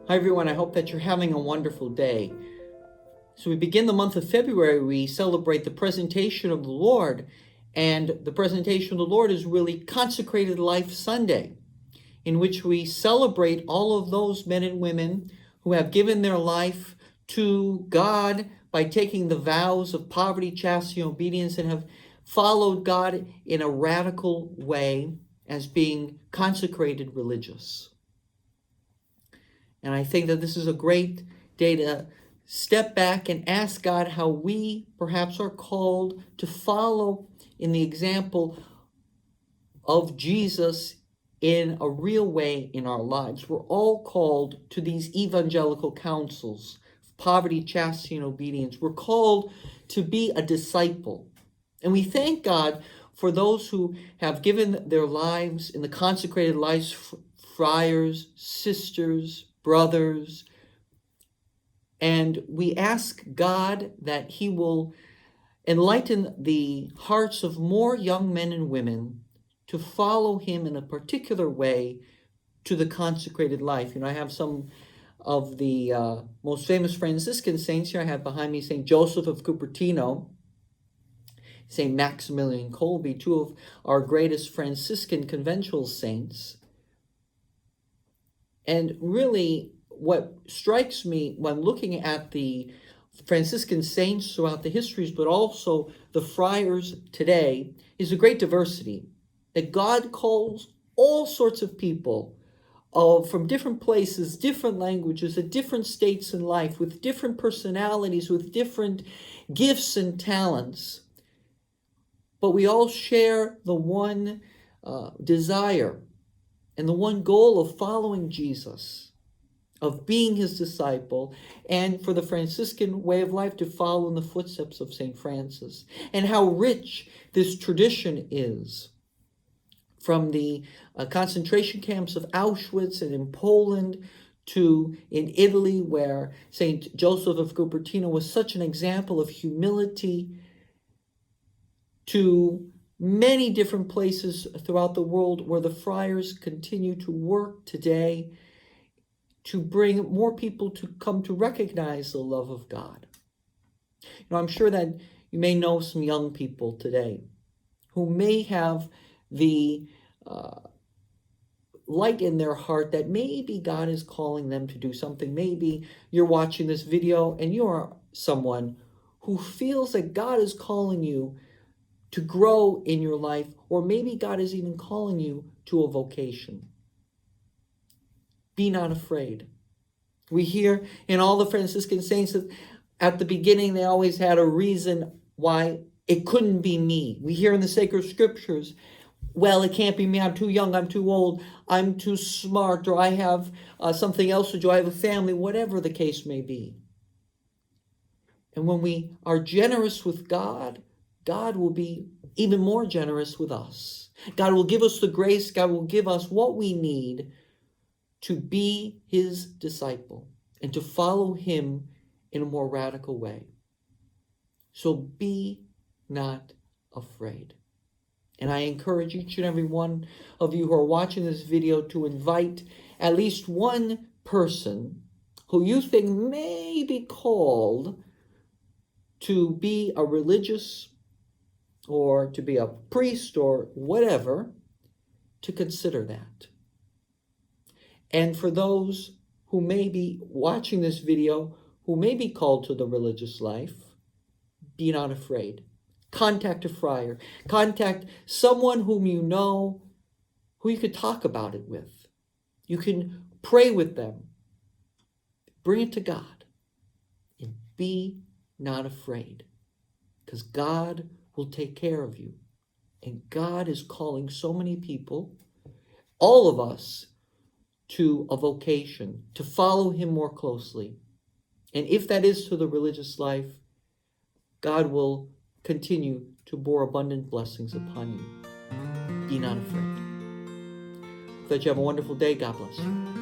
Hi everyone, I hope that you're having a wonderful day. So we begin the month of February, we celebrate the presentation of the Lord, and the presentation of the Lord is really Consecrated Life Sunday, in which we celebrate all of those men and women who have given their life to God by taking the vows of poverty, chastity, and obedience, and have followed God in a radical way as being consecrated religious. And I think that this is a great day to step back and ask God how we perhaps are called to follow in the example of Jesus in a real way in our lives. We're all called to these evangelical counsels, poverty, chastity, and obedience. We're called to be a disciple. And we thank God for those who have given their lives in the consecrated lives, friars, sisters, brothers, and we ask God that He will enlighten the hearts of more young men and women to follow Him in a particular way to the consecrated life. I have some of the most famous Franciscan saints here. I have behind me St. Joseph of Cupertino, St. Maximilian Kolbe, two of our greatest Franciscan conventual saints. And really, what strikes me when looking at the Franciscan saints throughout the histories, but also the friars today, is a great diversity. That God calls all sorts of people from different places, different languages, at different states in life, with different personalities, with different gifts and talents. But we all share the one desire and the one goal of following Jesus, of being His disciple, and for the Franciscan way of life to follow in the footsteps of St. Francis. And how rich this tradition is, from the concentration camps of Auschwitz and in Poland to in Italy, where St. Joseph of Cupertino was such an example of humility, to many different places throughout the world where the friars continue to work today to bring more people to come to recognize the love of God. I'm sure that you may know some young people today who may have the light in their heart that maybe God is calling them to do something. Maybe you're watching this video and you are someone who feels that God is calling you to grow in your life, or maybe God is even calling you to a vocation. Be not afraid. We hear in all the Franciscan saints that at the beginning they always had a reason why it couldn't be me. We hear in the sacred scriptures, well, it can't be me. I'm too young, I'm too old, I'm too smart, or I have something else to do, I have a family, whatever the case may be. And when we are generous with God, God will be even more generous with us. God will give us the grace, God will give us what we need to be His disciple and to follow Him in a more radical way. So be not afraid. And I encourage each and every one of you who are watching this video to invite at least one person who you think may be called to be a religious or to be a priest or whatever, to consider that. And for those who may be watching this video, who may be called to the religious life, be not afraid. Contact a friar. Contact someone whom you know, who you could talk about it with. You can pray with them. Bring it to God. And be not afraid. Because God will take care of you. And God is calling so many people, all of us, to a vocation, to follow Him more closely. And if that is to the religious life, God will continue to pour abundant blessings upon you. Be not afraid. That you have a wonderful day. God bless you.